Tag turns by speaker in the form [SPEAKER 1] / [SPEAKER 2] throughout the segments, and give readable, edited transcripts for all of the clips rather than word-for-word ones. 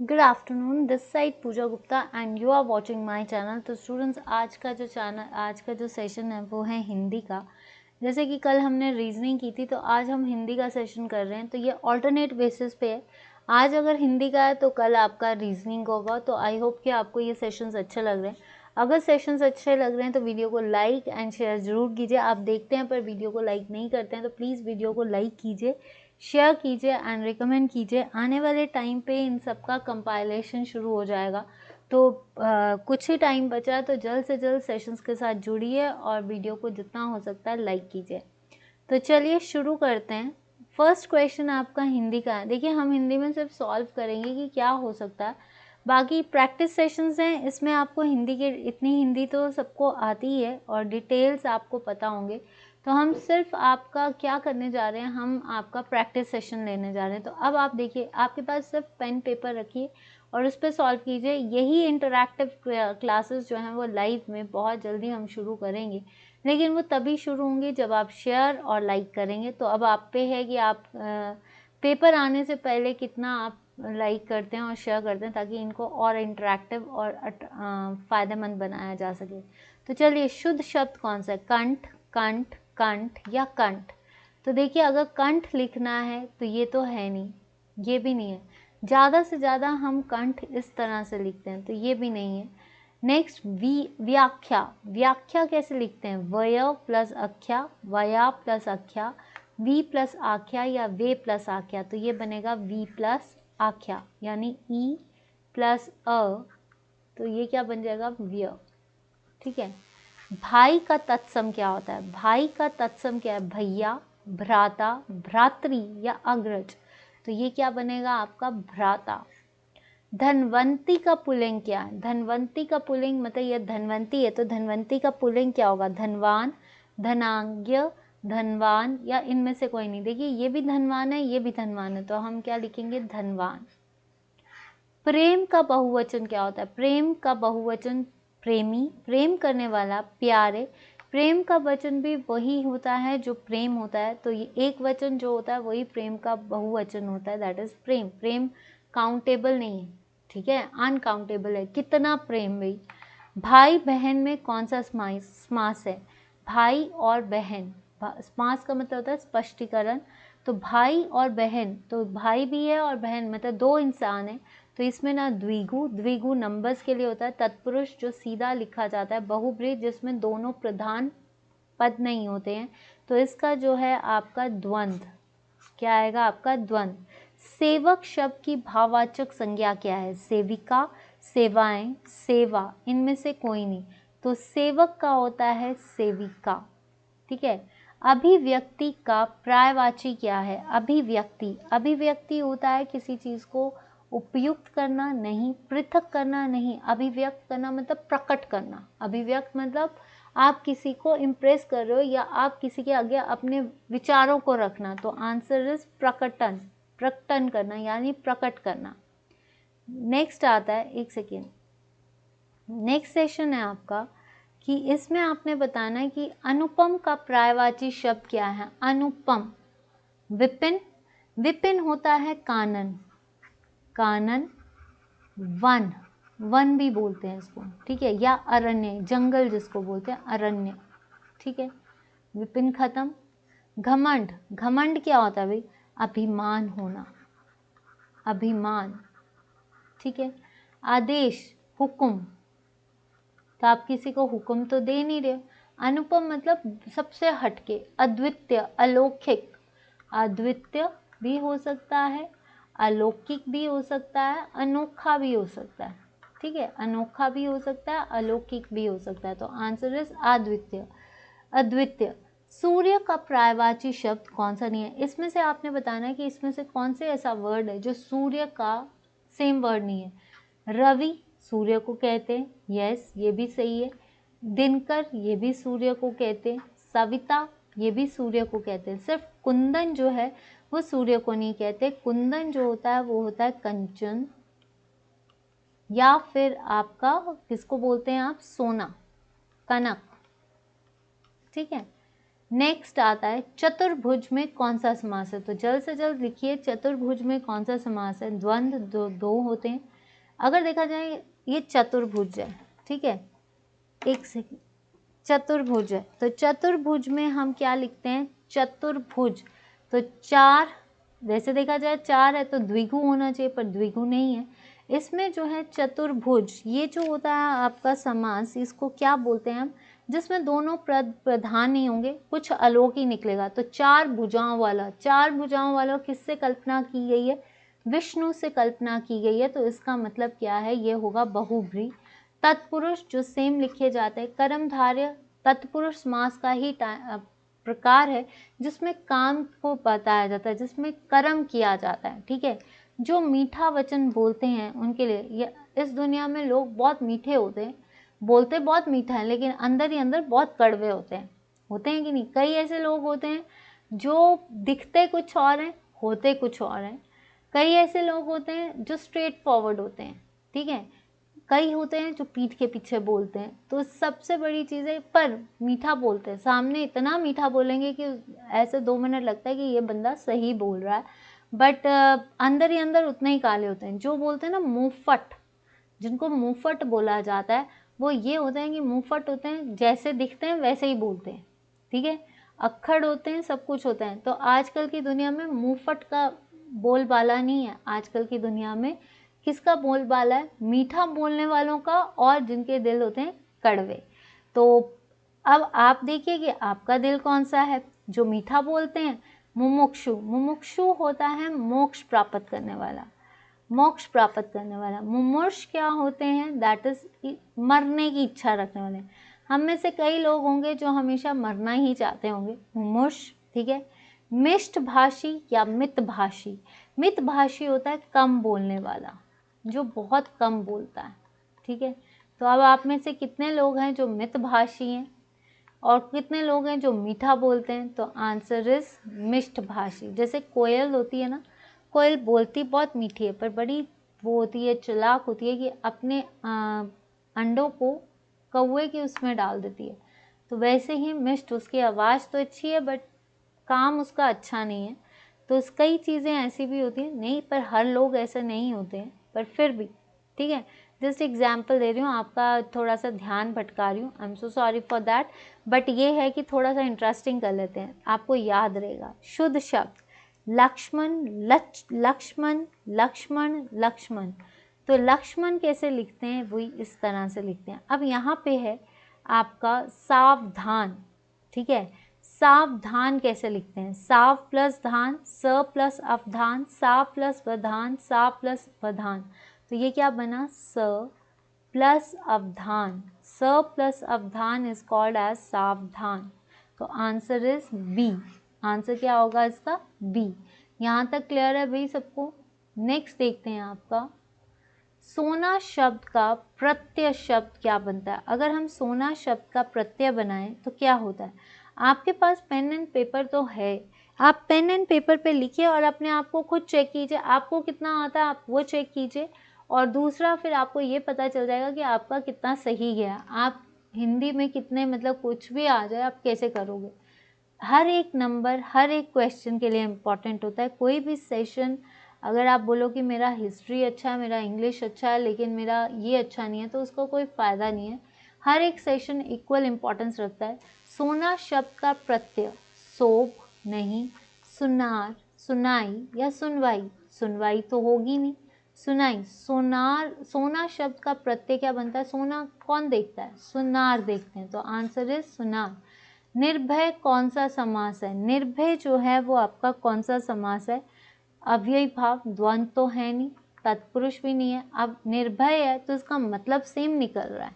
[SPEAKER 1] Good afternoon, this side Pooja Gupta and you are watching my channel. तो students, आज का जो सेशन है वो है हिंदी का। जैसे कि कल हमने रीजनिंग की थी, तो आज हम हिंदी का सेशन कर रहे हैं। तो ये ऑल्टरनेट बेसिस पे है। आज अगर हिंदी का है तो कल आपका रीजनिंग होगा। तो आई होप कि आपको ये सेशंस अच्छे लग रहे हैं। अगर सेशंस अच्छे लग रहे हैं तो वीडियो को लाइक एंड शेयर ज़रूर कीजिए। आप देखते हैं पर वीडियो को लाइक नहीं करते हैं, तो प्लीज़ वीडियो को लाइक कीजिए, शेयर कीजिए एंड रिकमेंड कीजिए। आने वाले टाइम पे इन सब का कंपाइलेशन शुरू हो जाएगा, तो कुछ ही टाइम बचा है। तो जल्द से जल्द सेशंस के साथ जुड़िए और वीडियो को जितना हो सकता है लाइक कीजिए। तो चलिए शुरू करते हैं। फर्स्ट क्वेश्चन आपका हिंदी का है। देखिए, हम हिंदी में सिर्फ सॉल्व करेंगे कि क्या हो सकता है। बाकी प्रैक्टिस सेशंस हैं, इसमें आपको हिंदी के इतनी हिंदी तो सबको आती ही है और डिटेल्स आपको पता होंगे। तो हम सिर्फ आपका क्या करने जा रहे हैं, हम आपका प्रैक्टिस सेशन लेने जा रहे हैं। तो अब आप देखिए, आपके पास सिर्फ पेन पेपर रखिए और उस पर सॉल्व कीजिए। यही इंटरैक्टिव क्लासेस जो हैं वो लाइव में बहुत जल्दी हम शुरू करेंगे, लेकिन वो तभी शुरू होंगी जब आप शेयर और लाइक करेंगे। तो अब आप पे है कि आप पेपर आने से पहले कितना आप लाइक करते हैं और शेयर करते हैं, ताकि इनको और इंटरैक्टिव और फ़ायदेमंद बनाया जा सके। तो चलिए, शुद्ध शब्द कौन सा है? कंठ, कंठ, कंठ या कंठ? तो देखिए, अगर कंठ लिखना है तो ये तो है नहीं, ये भी नहीं है। ज़्यादा से ज़्यादा हम कंठ इस तरह से लिखते हैं, तो ये भी नहीं है। नेक्स्ट, व्याख्या। व्याख्या कैसे लिखते हैं? वय प्लस अख्या, वया प्लस अख्या, वी प्लस आख्या या वे प्लस आख्या। तो ये बनेगा वी प्लस आख्या, यानी ई प्लस अ, तो ये क्या बन जाएगा? व्य। ठीक है। भाई का तत्सम क्या होता है? भाई का तत्सम क्या है? भैया, भ्राता, भ्रातृ या अग्रज। तो ये क्या बनेगा आपका? भ्राता। धनवंती का पुल्लिंग क्या है? धनवंती का पुल्लिंग, मतलब ये धनवंती है तो धनवंती का पुल्लिंग क्या होगा? धनवान, धनाज्ञ, धनवान या इनमें से कोई नहीं। देखिए, ये भी धनवान है, ये भी धनवान है, तो हम क्या लिखेंगे? धनवान। प्रेम का बहुवचन क्या होता है? प्रेम का बहुवचन प्रेमी, प्रेम करने वाला, प्यारे। प्रेम का वचन भी वही होता है जो प्रेम होता है, तो ये एक वचन जो होता है वही प्रेम का बहुवचन होता है, that is Prem. Prem countable नहीं है, ठीक है, अनकाउंटेबल है। कितना प्रेम भाई। भाई बहन में कौन सा समास है? भाई और बहन, समास का मतलब होता है स्पष्टीकरण। तो भाई और बहन, तो भाई भी है और बहन, मतलब दो इंसान है। तो इसमें ना द्विगु, द्विगु नंबर्स के लिए होता है, तत्पुरुष जो सीधा लिखा जाता है, बहुब्रीहि जिसमें दोनों प्रधान पद नहीं होते हैं। तो इसका जो है आपका द्वंद्व क्या आएगा? आपका द्वंद्व। सेवक शब्द की भाववाचक संज्ञा क्या है? सेविका, सेवाएं, सेवा, इनमें से कोई नहीं। तो सेवक का होता है सेविका। ठीक है। अभिव्यक्ति का पर्यायवाची क्या है? अभिव्यक्ति, अभिव्यक्ति होता है किसी चीज को उपयुक्त करना, नहीं पृथक करना, नहीं अभिव्यक्त करना मतलब प्रकट करना। अभिव्यक्त मतलब आप किसी को इम्प्रेस कर रहे हो या आप किसी के आगे अपने विचारों को रखना। तो आंसर इज प्रकटन, प्रकटन करना यानी प्रकट करना। नेक्स्ट आता है, एक सेकेंड, नेक्स्ट सेशन है आपका कि इसमें आपने बताना है कि अनुपम का पर्यायवाची शब्द क्या है? अनुपम। विपिन, विपिन होता है कानन, कानन। वन, वन भी बोलते हैं इसको, ठीक है, या अरण्य, जंगल जिसको बोलते हैं अरण्य, ठीक है। विपिन खत्म। घमंड, घमंड क्या होता है भाई? अभिमान होना, अभिमान, ठीक है। आदेश, हुक्म, तो आप किसी को हुक्म तो दे नहीं रहे। अनुपम मतलब सबसे हटके, अद्वितीय, अलौकिक। अद्वितीय भी हो सकता है, अलौकिक भी हो सकता है, अनोखा भी हो सकता है, ठीक है, अनोखा भी हो सकता है, अलौकिक भी हो सकता है। तो आंसर इज अद्वितीय, अद्वितीय। सूर्य का पर्यायवाची शब्द कौन सा नहीं है? इसमें से आपने बताना है कि इसमें से कौन से ऐसा वर्ड है जो सूर्य का सेम वर्ड नहीं है। रवि सूर्य को कहते हैं, यस ये भी सही है। दिनकर ये भी सूर्य को कहते हैं। सविता ये भी सूर्य को कहते हैं। सिर्फ कुंदन जो है वो सूर्य को नहीं कहते। कुंदन जो होता है वो होता है कंचन, या फिर आपका किसको बोलते हैं आप? सोना, कनक, ठीक है। नेक्स्ट आता है चतुर्भुज में कौन सा समास है। तो जल्द से जल्द लिखिए चतुर्भुज में कौन सा समास है। द्वंद्व दो होते हैं। अगर देखा जाए ये चतुर्भुज है, ठीक है, एक सेकंड, चतुर्भुज है तो चतुर्भुज में हम क्या लिखते हैं, चतुर्भुज। तो चार, वैसे देखा जाए चार है तो द्विगु होना चाहिए, पर द्विगु नहीं है। इसमें जो है चतुर्भुज, ये जो होता है आपका समास, इसको क्या बोलते हैं हम, जिसमें दोनों प्रधान नहीं होंगे, कुछ अलोक ही निकलेगा। तो चार भुजाओं वाला, चार भुजाओं वाला किससे कल्पना की गई है, विष्णु से कल्पना की गई है। तो इसका मतलब क्या है, ये होगा बहुब्री। तत्पुरुष जो सेम लिखे जाते हैं, कर्मधारय तत्पुरुष समास का ही प्रकार है जिसमें काम को बताया जाता है, जिसमें कर्म किया जाता है, ठीक है। जो मीठा वचन बोलते हैं उनके लिए, ये इस दुनिया में लोग बहुत मीठे होते हैं, बोलते बहुत मीठा है लेकिन अंदर ही अंदर बहुत कड़वे होते हैं कि नहीं। कई ऐसे लोग होते हैं जो दिखते कुछ और हैं, होते कुछ और हैं। कई ऐसे लोग होते हैं जो स्ट्रेट फॉरवर्ड होते हैं, ठीक है। कई होते हैं जो पीठ के पीछे बोलते हैं। तो सबसे बड़ी चीज़ है, पर मीठा बोलते हैं, सामने इतना मीठा बोलेंगे कि ऐसे 2 मिनट लगता है कि ये बंदा सही बोल रहा है, बट अंदर ही अंदर उतने ही काले होते हैं। जो बोलते हैं ना मुंहफट, जिनको मुंहफट बोला जाता है, वो ये होते हैं कि मुंहफट होते हैं, जैसे दिखते हैं वैसे ही बोलते हैं, ठीक है। अक्खड़ होते हैं, सब कुछ होता है। तो आजकल की दुनिया में मुंहफट का बोलबाला नहीं है। आजकल की दुनिया में किसका बोलबाला है, मीठा बोलने वालों का, और जिनके दिल होते हैं कड़वे। तो अब आप देखिए कि आपका दिल कौन सा है, जो मीठा बोलते हैं, मुमुक्षु। मुमुक्षु होता है मोक्ष प्राप्त करने वाला, मोक्ष प्राप्त करने वाला। मुमुर्ष क्या होते हैं, दैट इज मरने की इच्छा रखने वाले। हम में से कई लोग होंगे जो हमेशा मरना ही चाहते होंगे, मुमुर्ष, ठीक है। मिष्ट भाषी या मित भाषी, मित भाषी होता है कम बोलने वाला, जो बहुत कम बोलता है, ठीक है। तो अब आप में से कितने लोग हैं जो मित भाषी हैं और कितने लोग हैं जो मीठा बोलते हैं। तो आंसर इज मिष्ट भाषी। जैसे कोयल होती है ना, कोयल बोलती बहुत मीठी है, पर बड़ी वो होती है, चालाक होती है कि अपने अंडों को कौवे के उसमें डाल देती है। तो वैसे ही मिष्ट, उसकी आवाज़ तो अच्छी है बट काम उसका अच्छा नहीं है। तो कई चीज़ें ऐसी भी होती हैं, नहीं, पर हर लोग ऐसे नहीं होते हैं, पर फिर भी, ठीक है। जस्ट एग्जाम्पल दे रही हूँ, आपका थोड़ा सा ध्यान भटका रही हूँ, I am so sorry for that. But ये है कि थोड़ा सा इंटरेस्टिंग कर लेते हैं, आपको याद रहेगा। शुद्ध शब्द लक्ष्मण, लक्ष्मण, लक्ष्मण, लक्ष्मण। तो लक्ष्मण कैसे लिखते हैं, वही इस तरह से लिखते हैं। अब यहाँ पे है आपका सावधान, ठीक है। सावधान कैसे लिखते हैं, साव प्लस धान, स प्लस अवधान, सा प्लस वधान, सा प्लस वधान। तो ये क्या बना, स प्लस अवधान, स plus Avdhan is called as सावधान। तो आंसर इज बी। आंसर क्या होगा इसका, बी। यहाँ तक क्लियर है भाई सबको। नेक्स्ट देखते हैं आपका सोना शब्द का प्रत्यय शब्द क्या बनता है। अगर हम सोना शब्द का प्रत्यय बनाएं तो क्या होता है। आपके पास पेन एंड पेपर तो है, आप पेन एंड पेपर पे लिखिए और अपने आप को खुद चेक कीजिए, आपको कितना आता है आप वो चेक कीजिए। और दूसरा, फिर आपको ये पता चल जाएगा कि आपका कितना सही गया। आप हिंदी में कितने, मतलब कुछ भी आ जाए आप कैसे करोगे। हर एक नंबर हर एक क्वेश्चन के लिए इम्पॉर्टेंट होता है। कोई भी सेशन, अगर आप बोलो कि मेरा हिस्ट्री अच्छा है, मेरा इंग्लिश अच्छा है, लेकिन मेरा ये अच्छा नहीं है, तो उसका कोई फ़ायदा नहीं है। हर एक सेशन इक्वल इम्पॉर्टेंस रखता है। सोना शब्द का प्रत्यय सोप नहीं, सुनार, सुनाई या सुनवाई। सुनवाई तो होगी नहीं, सुनाई। सोनार, सोना शब्द का प्रत्यय क्या बनता है, सोना कौन देखता है, सुनार देखते हैं। तो आंसर इज सुनार। निर्भय कौन सा समास है, निर्भय जो है वो आपका कौन सा समास है। अव्ययी भाव, द्वंद्व तो है नहीं, तत्पुरुष भी नहीं है। अब निर्भय है तो इसका मतलब सेम निकल रहा है,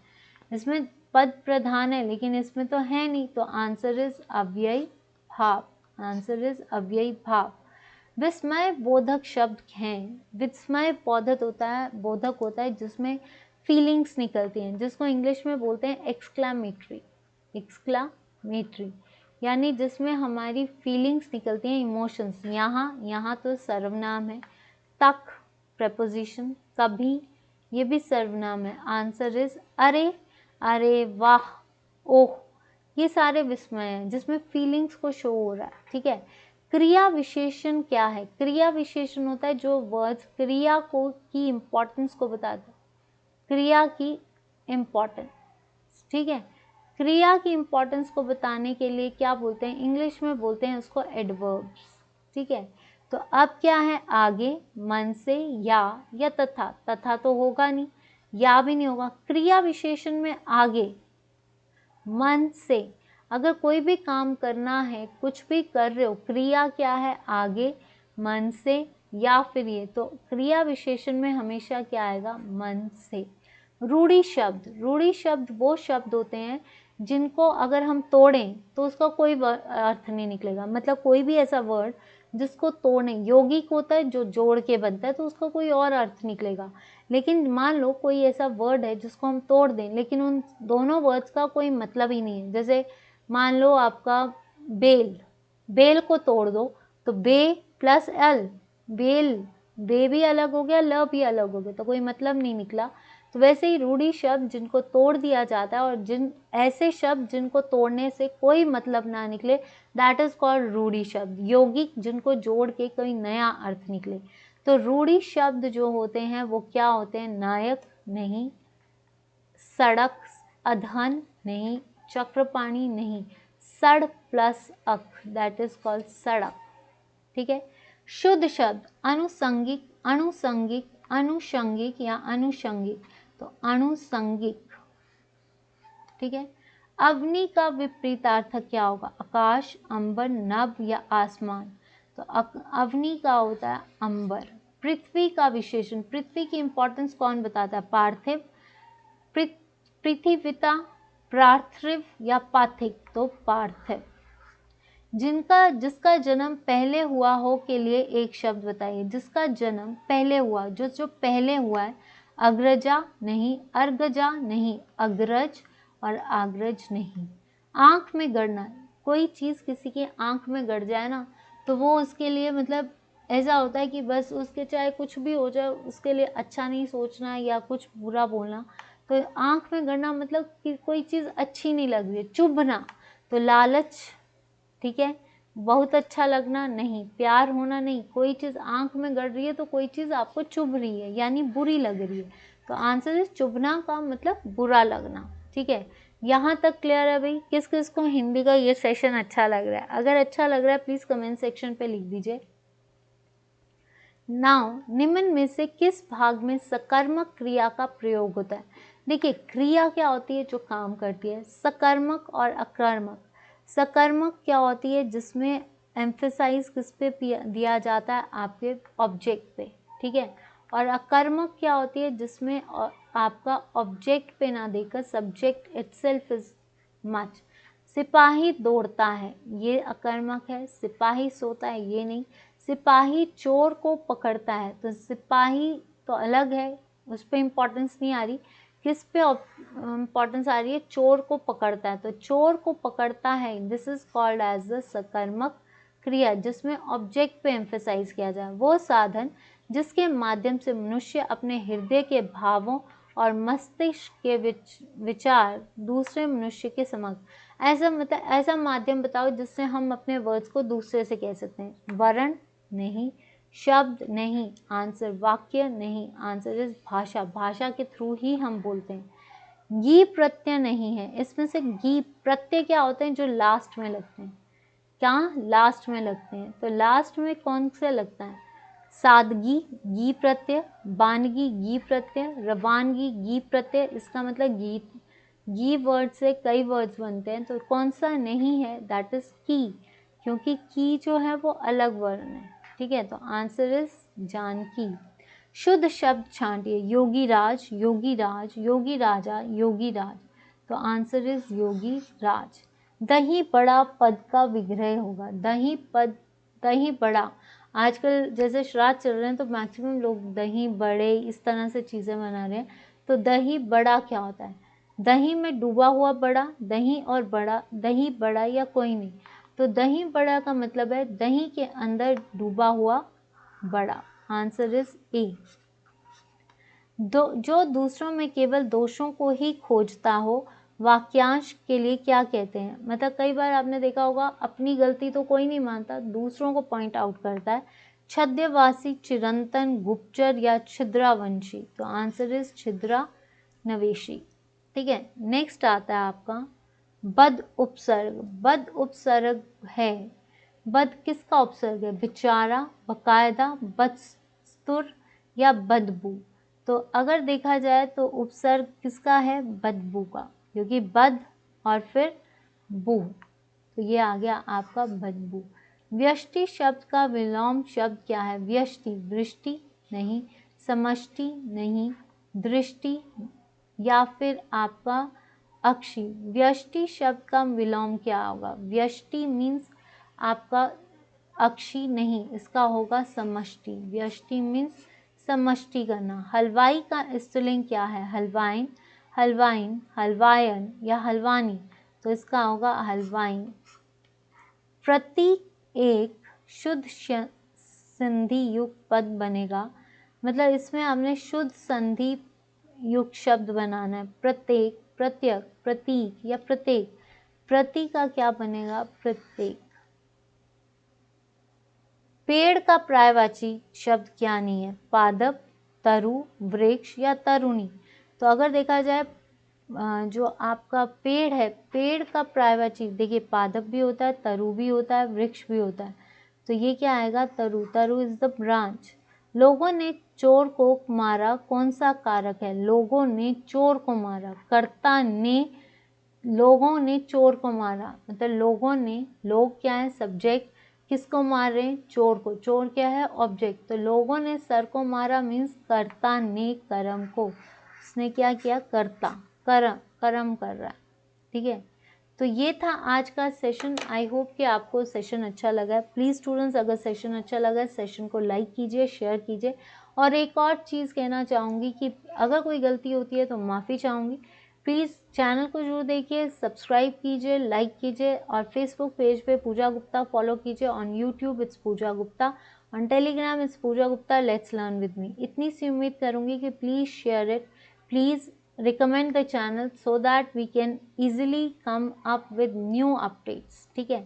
[SPEAKER 1] इसमें पद प्रधान है लेकिन इसमें तो है नहीं। तो आंसर इज अव्ययी भाव। आंसर इज अव्ययी भाव। विस्मय बोधक शब्द हैं। विस्मय बोधक होता है जिसमें फीलिंग्स निकलती हैं, जिसको इंग्लिश में बोलते हैं एक्सक्लामेटरी। एक्सक्लामेटरी यानी जिसमें हमारी फीलिंग्स निकलती हैं, इमोशंस। यहाँ तो सर्वनाम है। तक प्रपोजिशन, कभी, ये भी सर्वनाम है। आंसर इज अरे, अरे वाह, ओह, ये सारे विस्मय हैं जिसमें फीलिंग्स को शो हो रहा है, ठीक है। क्रिया विशेषण क्या है? क्रिया विशेषण होता है जो वर्ड्स क्रिया को की इम्पोर्टेंस को बताता है, क्रिया की इम्पोर्टेंस, ठीक है। क्रिया की इम्पोर्टेंस को बताने के लिए क्या बोलते हैं, इंग्लिश में बोलते हैं उसको एडवर्ब्स, ठीक है। तो अब क्या है, आगे मन से या तथा, तथा तो होगा नहीं, या भी नहीं होगा। क्रिया विशेषण में आगे मन से, अगर कोई भी काम करना है, कुछ भी कर रहे हो, क्रिया क्या है, आगे मन से या फिर ये, तो क्रिया विशेषण में हमेशा क्या आएगा, मन से। रूढ़ी शब्द, रूढ़ी शब्द वो शब्द होते हैं जिनको अगर हम तोड़ें तो उसका कोई अर्थ नहीं निकलेगा, मतलब कोई भी ऐसा वर्ड जिसको तोड़ने, यौगिक होता है जो जोड़ के बनता है, तो उसका कोई और अर्थ निकलेगा। लेकिन मान लो कोई ऐसा वर्ड है जिसको हम तोड़ दें, लेकिन उन दोनों वर्ड्स का कोई मतलब ही नहीं है। जैसे मान लो आपका बेल, बेल को तोड़ दो तो बे प्लस एल, बेल, बे भी अलग हो गया, ल भी अलग हो गया, तो कोई मतलब नहीं निकला। तो वैसे ही रूढ़ी शब्द जिनको तोड़ दिया जाता है, और जिन ऐसे शब्द जिनको तोड़ने से कोई मतलब ना निकले, दैट इज कॉल्ड रूढ़ी शब्द। यौगिक जिनको जोड़ के कोई नया अर्थ निकले। तो रूढ़ी शब्द जो होते हैं वो क्या होते हैं, नायक नहीं, सड़क, अधन नहीं, चक्रपाणी नहीं, सड़ प्लस अक, दैट इज कॉल्ड सड़क, ठीक है। शुद्ध शब्द अनुसंगिक, अनुसंगिक, अनुषंगिक या अनुषंगिक, तो अनुसंगिक, ठीक है। अवनी का विपरीतार्थक क्या होगा, आकाश, अंबर, नभ या आसमान, तो अवनी का होता है अंबर। पृथ्वी का विशेषण, पृथ्वी की इंपॉर्टेंस कौन बताता है, पार्थिव, पृथ्वीता, पार्थिव या पाथिक, तो पार्थिव। जिसका जन्म पहले हुआ हो के लिए एक शब्द बताइए, जिसका जन्म पहले हुआ, जो पहले हुआ है, अग्रजा नहीं, अर्गजा नहीं, अग्रज और आग्रज नहीं। आंख में गड़ना, कोई चीज़ किसी की आंख में गड़ जाए ना, तो वो उसके लिए मतलब ऐसा होता है कि बस उसके चाहे कुछ भी हो जाए उसके लिए अच्छा नहीं सोचना या कुछ बुरा बोलना। तो आंख में गड़ना मतलब कि कोई चीज़ अच्छी नहीं लग रही है, चुभना, तो लालच, ठीक है। बहुत अच्छा लगना नहीं, प्यार होना नहीं, कोई चीज़ आंख में गड़ रही है तो कोई चीज़ आपको चुभ रही है यानी बुरी लग रही है, तो आंसर इज चुभना का मतलब बुरा लगना, ठीक है। यहाँ तक क्लियर है भाई? किस किस को हिंदी का ये सेशन अच्छा लग रहा है? अगर अच्छा लग रहा है प्लीज कमेंट सेक्शन पे लिख दीजिए। नाउ निम्न में से किस भाग में सकर्मक क्रिया का प्रयोग होता है? देखिए क्रिया क्या होती है, जो काम करती है, सकर्मक और अकर्मक। सकर्मक क्या होती है, जिसमें एम्फेसाइज किस पे दिया जाता है, आपके ऑब्जेक्ट पे, ठीक है। और अकर्मक क्या होती है, जिसमें आपका ऑब्जेक्ट पे ना देकर सब्जेक्ट इटसेल्फ इज मच। सिपाही दौड़ता है, ये अकर्मक है, सिपाही सोता है, ये नहीं। सिपाही चोर को पकड़ता है, तो सिपाही तो अलग है, उस पर इम्पोर्टेंस नहीं आ रही, किस पे इम्पोर्टेंस आ रही है, चोर को पकड़ता है, तो चोर को पकड़ता है, this is called as the सकर्मक क्रिया, जिसमें ऑब्जेक्ट पे एम्फेसाइज किया जाए। वो साधन जिसके माध्यम से मनुष्य अपने हृदय के भावों और मस्तिष्क के विचार दूसरे मनुष्य के समक्ष, ऐसा मतलब ऐसा माध्यम बताओ जिससे हम अपने वर्ड्स को दूसरे से कह सकते हैं। वर्ण नहीं, शब्द नहीं, आंसर वाक्य नहीं, आंसर इज भाषा, भाषा के थ्रू ही हम बोलते हैं। गी प्रत्यय नहीं है इसमें से, गी प्रत्यय क्या होते हैं, जो लास्ट में लगते हैं, क्या लास्ट में लगते हैं, तो लास्ट में कौन से लगता है, सादगी गी प्रत्यय, बानगी गी प्रत्यय, रवानगी गी प्रत्यय, इसका मतलब गीत, गी वर्ड से कई वर्ड्स बनते हैं, तो कौन सा नहीं है, दैट इज की, क्योंकि की जो है वो अलग वर्ण है, ठीक है। तो आंसर इज जानकी। शुद्ध शब्द छांटिए, योगी राज, योगी राज, योगी राजा, योगी राज, तो आंसर इज योगी राज। दही बड़ा पद का विग्रह होगा, दही पद, दही बड़ा, आजकल जैसे श्राद्ध चल रहे हैं तो मैक्सिमम लोग दही बड़े इस तरह से चीज़ें बना रहे हैं, तो दही बड़ा क्या होता है, दही में डूबा हुआ बड़ा, दही और बड़ा, दही बड़ा या कोई नहीं, तो दही बड़ा का मतलब है दही के अंदर डूबा हुआ बड़ा, आंसर इज ए। जो दूसरों में केवल दोषों को ही खोजता हो वाक्यांश के लिए क्या कहते हैं। मतलब कई बार आपने देखा होगा अपनी गलती तो कोई नहीं मानता, दूसरों को पॉइंट आउट करता है। छद्मवासी, चिरंतन, गुप्तचर या छिद्रावंशी, तो आंसर इज छिद्रानवेशी। ठीक है, नेक्स्ट आता है आपका बद उपसर्ग। बद उपसर्ग है, बद किसका उपसर्ग है, बेचारा, बकायदा, बदस्तूर या बदबू। तो अगर देखा जाए तो उपसर्ग किसका है, बदबू का, क्योंकि बद और फिर बू, तो ये आ गया आपका बदबू। व्यष्टि शब्द का विलोम शब्द क्या है, व्यष्टि, वृष्टि नहीं, समष्टि नहीं, दृष्टि या फिर आपका अक्षी। व्यष्टि शब्द का विलोम क्या होगा, व्यष्टि मीन्स आपका अक्षी नहीं, इसका होगा समष्टि। व्यष्टि मीन्स समष्टि करना। हलवाई का स्त्रीलिंग क्या है, हलवाइन, हलवाइन, हलवायन या हलवानी, तो इसका होगा हलवाइन। प्रतीक एक शुद्ध संधि युक्त पद बनेगा, मतलब इसमें हमने शुद्ध संधि युक्त शब्द बनाना है। प्रत्येक, प्रत्यक, प्रतीक या प्रत्येक। प्रतीक का क्या बनेगा, प्रत्येक। पेड़ का पर्यायवाची शब्द क्या नहीं है, पादप, तरु, वृक्ष या तरुणी। तो अगर देखा जाए जो आपका पेड़ है, पेड़ का पर्यायवाची देखिए पादप भी होता है, तरु भी होता है, वृक्ष भी होता है, तो ये क्या आएगा, तरु। तरु इज द ब्रांच। लोगों ने चोर को मारा, कौन सा कारक है, लोगों ने चोर को मारा, कर्ता ने लोगों ने चोर को मारा, मतलब लोगों ने, लोग क्या है, सब्जेक्ट, किसको मार रहे हैं, चोर को, चोर क्या है, ऑब्जेक्ट। तो लोगों ने सर को मारा मीन्स कर्ता ने कर्म को, उसने क्या किया, कर्ता, कर्म कर रहा है। ठीक है, तो ये था आज का सेशन। आई होप कि आपको सेशन अच्छा लगा है। प्लीज़ स्टूडेंट्स, अगर सेशन अच्छा लगा है सेशन को लाइक कीजिए, शेयर कीजिए। और एक और चीज़ कहना चाहूँगी कि अगर कोई गलती होती है तो माफ़ी चाहूँगी। प्लीज़ चैनल को जरूर देखिए, सब्सक्राइब कीजिए, लाइक कीजिए, और फेसबुक पेज पे पूजा गुप्ता फॉलो कीजिए। On YouTube it's Pooja Gupta, on Telegram it's Pooja Gupta, let's learn with me. इतनी सी उम्मीद करूँगी कि please share it, please recommend the channel so that we can easily come up with new updates। ठीक है,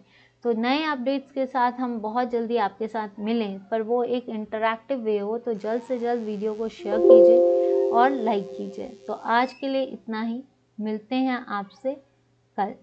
[SPEAKER 1] तो नए अपडेट्स के साथ हम बहुत जल्दी आपके साथ मिलें, पर वो एक इंटरैक्टिव वे हो, तो जल्द से जल्द वीडियो को शेयर कीजिए और लाइक कीजिए। तो आज के लिए इतना ही, मिलते हैं आपसे कल।